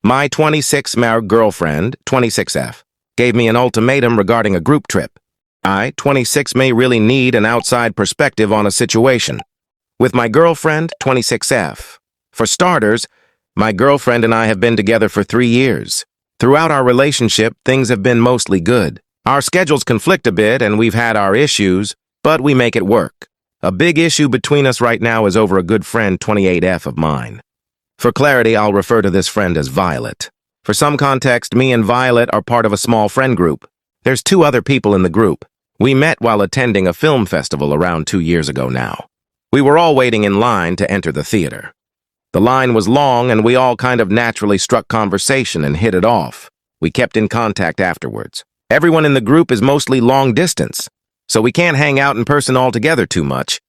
My 26-mar girlfriend, 26F, gave me an ultimatum regarding a group trip. I, 26, may really need an outside perspective on a situation. With my girlfriend, 26F. For starters, my girlfriend and I have been together for 3 years. Throughout our relationship, things have been mostly good. Our schedules conflict a bit and we've had our issues, but we make it work. A big issue between us right now is over a good friend, 28F of mine. For clarity, I'll refer to this friend as Violet. For some context, me and Violet are part of a small friend group. There's 2 other people in the group. We met while attending a film festival around 2 years ago now. We were all waiting in line to enter the theater. The line was long and we all kind of naturally struck conversation and hit it off. We kept in contact afterwards. Everyone in the group is mostly long distance, so we can't hang out in person altogether too much.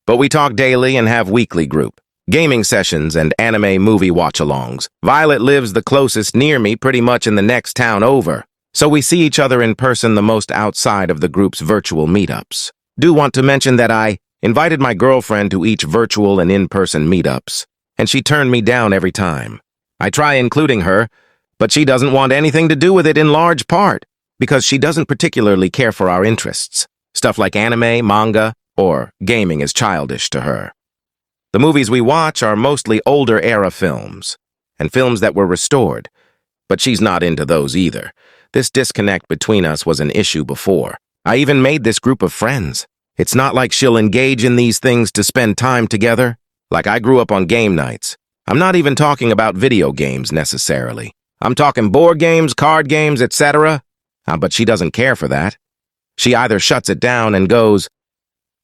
But we talk daily and have weekly group gaming sessions and anime movie watch-alongs. Violet lives the closest near me, pretty much in the next town over, so we see each other in person the most outside of the group's virtual meetups. Do want to mention that I invited my girlfriend to each virtual and in-person meetups, and she turned me down every time. I try including her, but she doesn't want anything to do with it in large part, because she doesn't particularly care for our interests. Stuff like anime, manga, or gaming is childish to her. The movies we watch are mostly older-era films, and films that were restored, but she's not into those either. This disconnect between us was an issue before. I even made this group of friends. It's not like she'll engage in these things to spend time together. Like I grew up on game nights. I'm not even talking about video games necessarily. I'm talking board games, card games, etc. But she doesn't care for that. She either shuts it down and goes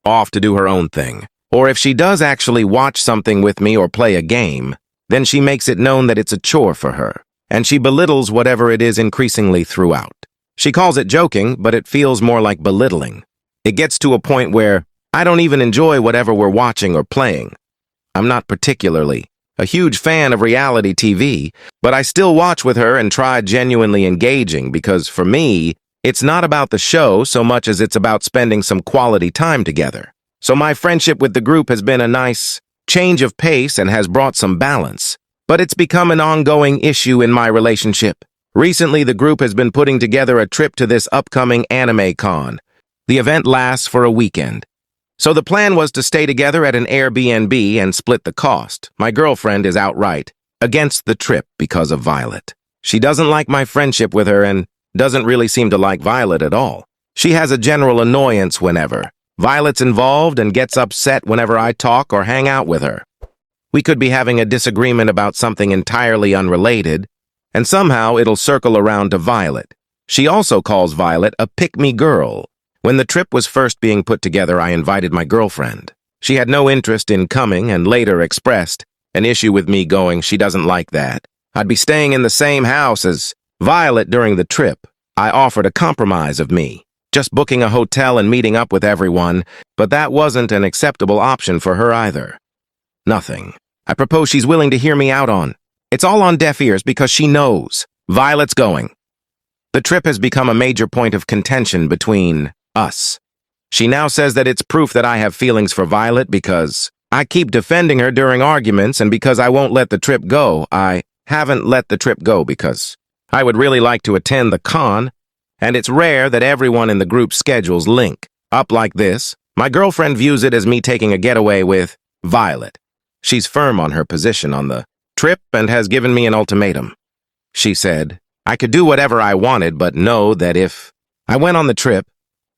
off to do her own thing, or if she does actually watch something with me or play a game, then she makes it known that it's a chore for her, and she belittles whatever it is increasingly throughout. She calls it joking, but it feels more like belittling. It gets to a point where I don't even enjoy whatever we're watching or playing. I'm not particularly a huge fan of reality TV, but I still watch with her and try genuinely engaging because, for me, it's not about the show so much as it's about spending some quality time together. So my friendship with the group has been a nice change of pace and has brought some balance. But it's become an ongoing issue in my relationship. Recently, the group has been putting together a trip to this upcoming anime con. The event lasts for a weekend. So the plan was to stay together at an Airbnb and split the cost. My girlfriend is outright against the trip because of Violet. She doesn't like my friendship with her and doesn't really seem to like Violet at all. She has a general annoyance whenever Violet's involved and gets upset whenever I talk or hang out with her. We could be having a disagreement about something entirely unrelated, and somehow it'll circle around to Violet. She also calls Violet a pick-me girl. When the trip was first being put together, I invited my girlfriend. She had no interest in coming and later expressed an issue with me going she doesn't like that. I'd be staying in the same house as Violet during the trip. I offered a compromise of me, just booking a hotel and meeting up with everyone, but that wasn't an acceptable option for her either. Nothing. I propose she's willing to hear me out on. It's all on deaf ears because she knows Violet's going. The trip has become a major point of contention between us. She now says that it's proof that I have feelings for Violet because I keep defending her during arguments and because I won't let the trip go. I haven't let the trip go because I would really like to attend the con, and it's rare that everyone in the group's schedules link up like this. My girlfriend views it as me taking a getaway with Violet. She's firm on her position on the trip and has given me an ultimatum. She said I could do whatever I wanted, but know that if I went on the trip,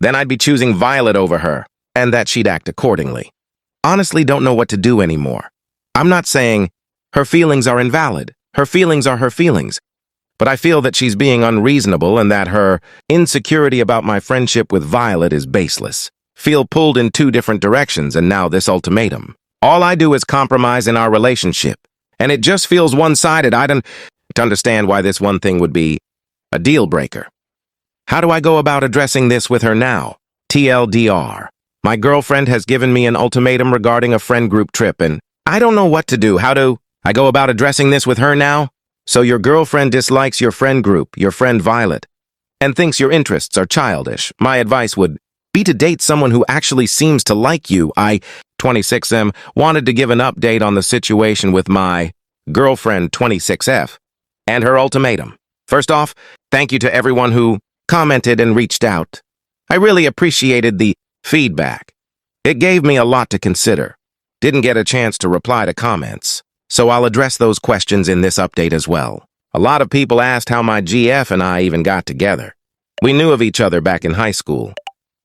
then I'd be choosing Violet over her, and that she'd act accordingly. Honestly, don't know what to do anymore. I'm not saying her feelings are invalid. Her feelings are her feelings. But I feel that she's being unreasonable and that her insecurity about my friendship with Violet is baseless. Feel pulled in 2 different directions and now this ultimatum. All I do is compromise in our relationship, and it just feels one-sided. I don't understand why this one thing would be a deal breaker. How do I go about addressing this with her now? TLDR. My girlfriend has given me an ultimatum regarding a friend group trip, and I don't know what to do. How do I go about addressing this with her now? So your girlfriend dislikes your friend group, your friend Violet, and thinks your interests are childish. My advice would be to date someone who actually seems to like you. I, 26M, wanted to give an update on the situation with my girlfriend, 26F. and her ultimatum. First off, thank you to everyone who commented and reached out. I really appreciated the feedback. It gave me a lot to consider. Didn't get a chance to reply to comments, so I'll address those questions in this update as well. A lot of people asked how my GF and I even got together. We knew of each other back in high school,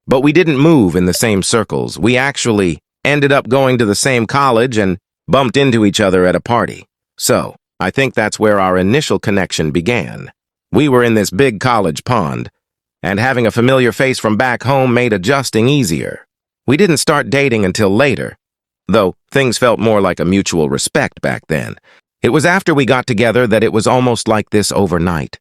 but we didn't move in the same circles. We actually ended up going to the same college and bumped into each other at a party. So, I think that's where our initial connection began. We were in this big college pond, and having a familiar face from back home made adjusting easier. We didn't start dating until later, though things felt more like a mutual respect back then. It was after we got together that it was almost like this overnight.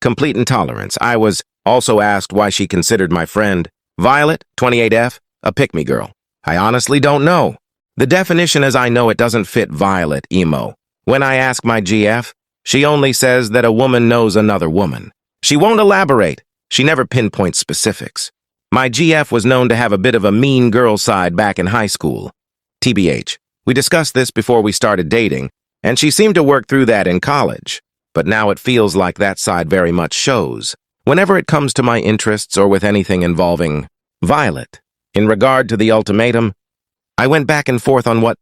Complete intolerance. I was also asked why she considered my friend, Violet, 28F, a pick-me girl. I honestly don't know. The definition as I know it doesn't fit Violet, emo. When I ask my GF, she only says that a woman knows another woman. She won't elaborate. She never pinpoints specifics. My GF was known to have a bit of a mean girl side back in high school. TBH, we discussed this before we started dating, and she seemed to work through that in college. But now it feels like that side very much shows, whenever it comes to my interests or with anything involving Violet. In regard to the ultimatum, I went back and forth on what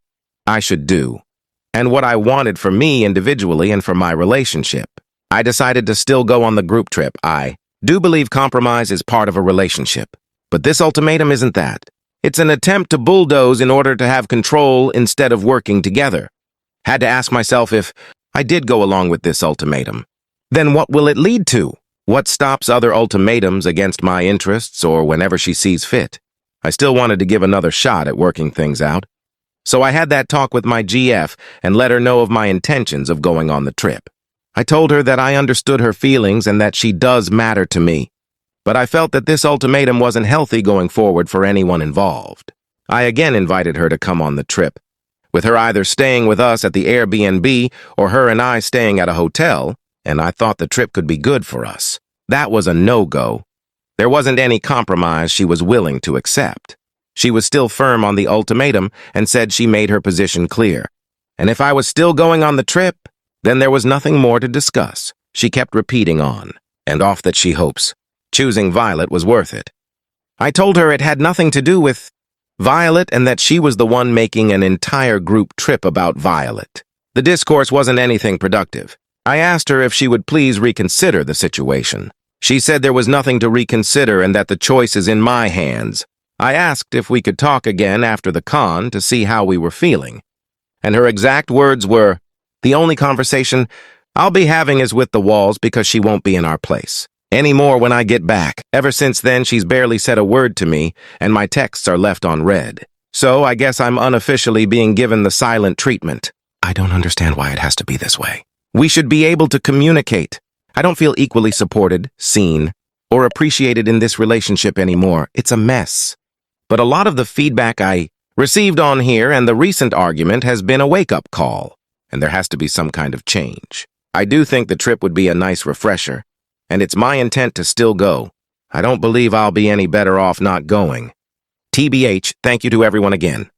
I should do, and what I wanted for me individually and for my relationship. I decided to still go on the group trip. I do believe compromise is part of a relationship, but this ultimatum isn't that. It's an attempt to bulldoze in order to have control instead of working together. Had to ask myself if I did go along with this ultimatum, then what will it lead to? What stops other ultimatums against my interests or whenever she sees fit? I still wanted to give another shot at working things out. So I had that talk with my GF and let her know of my intentions of going on the trip. I told her that I understood her feelings and that she does matter to me. But I felt that this ultimatum wasn't healthy going forward for anyone involved. I again invited her to come on the trip, with her either staying with us at the Airbnb or her and I staying at a hotel, and I thought the trip could be good for us. That was a no-go. There wasn't any compromise she was willing to accept. She was still firm on the ultimatum and said she made her position clear. And if I was still going on the trip, then there was nothing more to discuss. She kept repeating on and off that she hopes choosing Violet was worth it. I told her it had nothing to do with Violet and that she was the one making an entire group trip about Violet. The discourse wasn't anything productive. I asked her if she would please reconsider the situation. She said there was nothing to reconsider and that the choice is in my hands. I asked if we could talk again after the con to see how we were feeling. And her exact words were, "The only conversation I'll be having is with the walls because she won't be in our place anymore when I get back." Ever since then, she's barely said a word to me, and my texts are left on read. So I guess I'm unofficially being given the silent treatment. I don't understand why it has to be this way. We should be able to communicate. I don't feel equally supported, seen, or appreciated in this relationship anymore. It's a mess. But a lot of the feedback I received on here and the recent argument has been a wake-up call, and there has to be some kind of change. I do think the trip would be a nice refresher, and it's my intent to still go. I don't believe I'll be any better off not going. TBH, thank you to everyone again.